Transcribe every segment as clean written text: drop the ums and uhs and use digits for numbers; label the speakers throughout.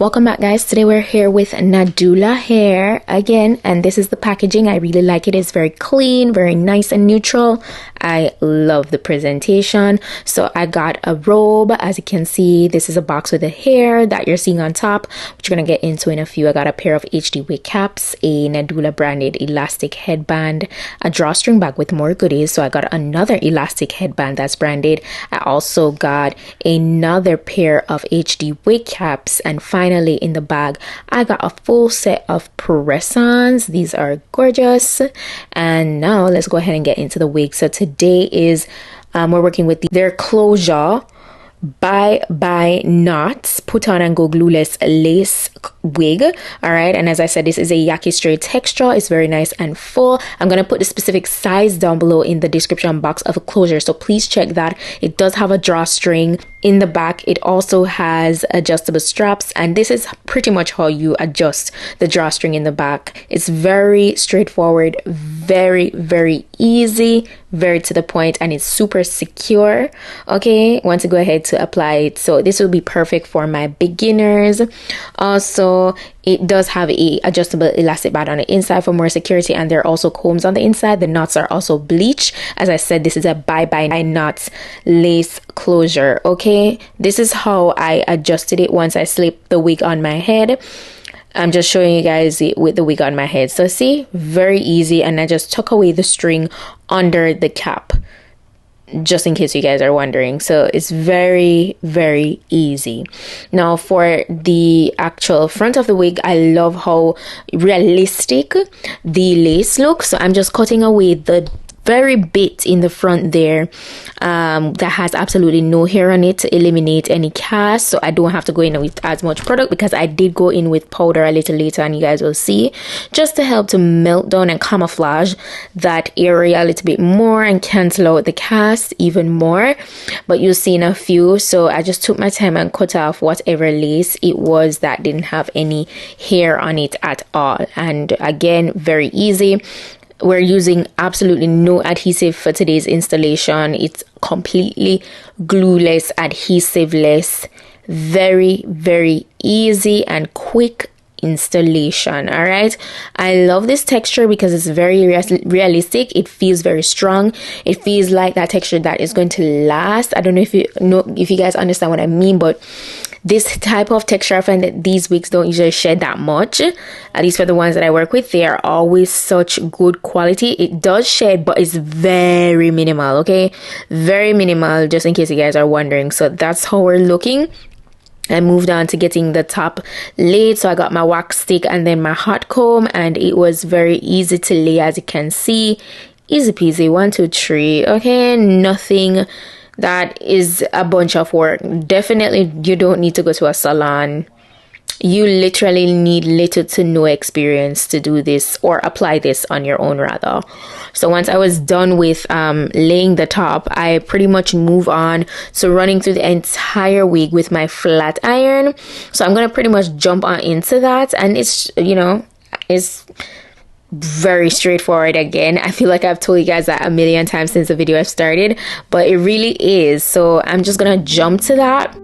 Speaker 1: Welcome back, guys. Today we're here with Nadula hair again, and this is the packaging. I really like it. It's very clean, very nice and neutral. I love the presentation. So I got a robe. As you can see, this is a box with the hair that you're seeing on top, which we're gonna get into in a few. I got a pair of HD wig caps, a Nadula branded elastic headband, a drawstring bag with more goodies. So I got another elastic headband that's branded. I also got another pair of HD wig caps, and finally in the bag I got a full set of press-ons. These are gorgeous. And now let's go ahead and get into the wig. So today is we're working with their closure by knots put on and go glueless lace wig. All right, and as I said, this is a yaki straight texture. It's very nice and full. I'm gonna put the specific size down below in the description box of a closure, so please check that. It does have a drawstring in the back. It also has adjustable straps, and this is pretty much how you adjust the drawstring in the back. It's very straightforward, very easy, very to the point, and it's super secure. Okay, want to go ahead to apply it. So this will be perfect for my beginners. Also, it does have a adjustable elastic band on the inside for more security, and there are also combs on the inside. The knots are also bleached. As I said, this is a by knots lace closure. Okay, this is how I adjusted it once I slipped the wig on my head. I'm just showing you guys it with the wig on my head. So see, very easy. And I just took away the string under the cap, just in case you guys are wondering. So it's very easy. Now for the actual front of the wig, I love how realistic the lace looks. So I'm just cutting away the very bit in the front there that has absolutely no hair on it to eliminate any cast, so I don't have to go in with as much product, because I did go in with powder a little later, and you guys will see, just to help to melt down and camouflage that area a little bit more and cancel out the cast even more. But you'll see in a few. So I just took my time and cut off whatever lace it was that didn't have any hair on it at all. And again, very easy. We're using absolutely no adhesive for today's installation. It's completely glueless, adhesiveless, very easy and quick installation. All right, I love this texture because it's very realistic. It feels very strong. It feels like that texture that is going to last. I don't know if you guys understand what I mean, but this type of texture, I find that these wigs don't usually shed that much. At least for the ones that I work with, they are always such good quality. It does shed, but it's very minimal. Okay, very minimal, just in case you guys are wondering. So that's how we're looking. I moved on to getting the top laid. So I got my wax stick and then my hot comb, and it was very easy to lay, as you can see. Easy peasy, 1 2 3. Okay, nothing that is a bunch of work. Definitely you don't need to go to a salon. You literally need little to no experience to do this, or apply this on your own rather. So once I was done with laying the top, I pretty much move on to running through the entire wig with my flat iron. So I'm gonna pretty much jump on into that, and it's, you know, it's very straightforward. Again, I feel like I've told you guys that a million times since the video I've started, but it really is. So I'm just gonna jump to that.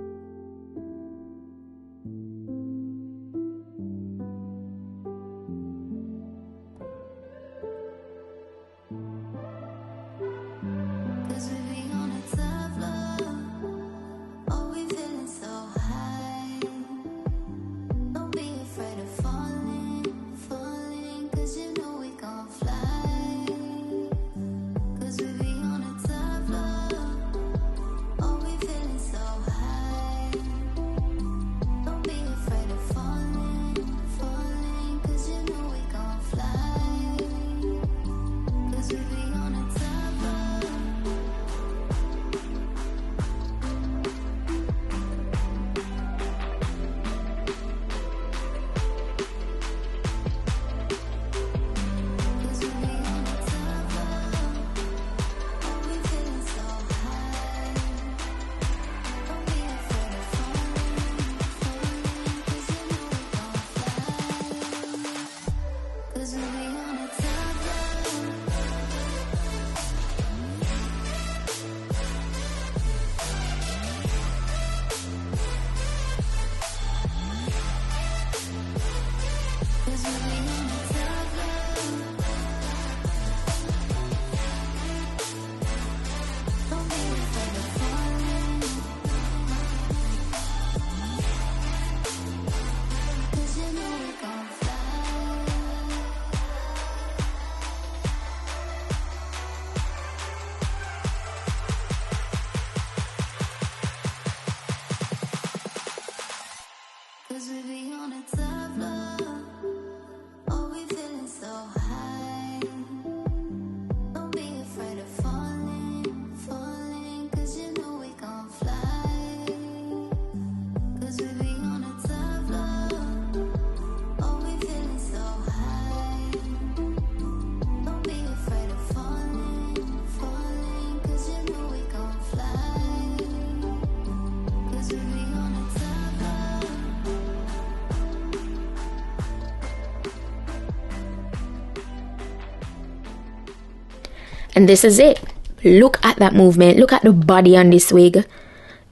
Speaker 1: And this is it. Look at that movement. Look at the body on this wig.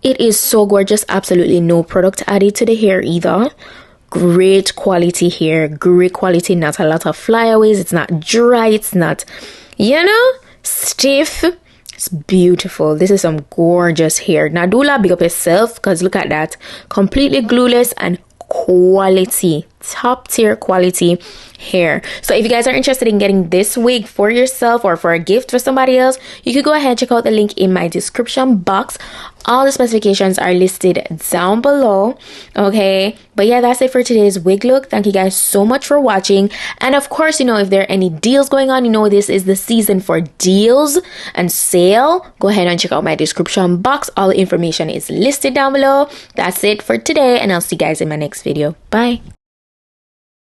Speaker 1: It is so gorgeous. Absolutely no product added to the hair either. Great quality hair. Great quality. Not a lot of flyaways. It's not dry. It's not, you know, stiff. It's beautiful. This is some gorgeous hair. Nadula, big up yourself, because look at that. Completely glueless and quality, top tier quality hair. So if you guys are interested in getting this wig for yourself or for a gift for somebody else, you could go ahead and check out the link in my description box. All the specifications are listed down below. Okay, but yeah, that's it for today's wig look. Thank you guys so much for watching. And of course, you know, if there are any deals going on, you know, this is the season for deals and sale. Go ahead and check out my description box. All the information is listed down below. That's it for today, and I'll see you guys in my next video. Bye.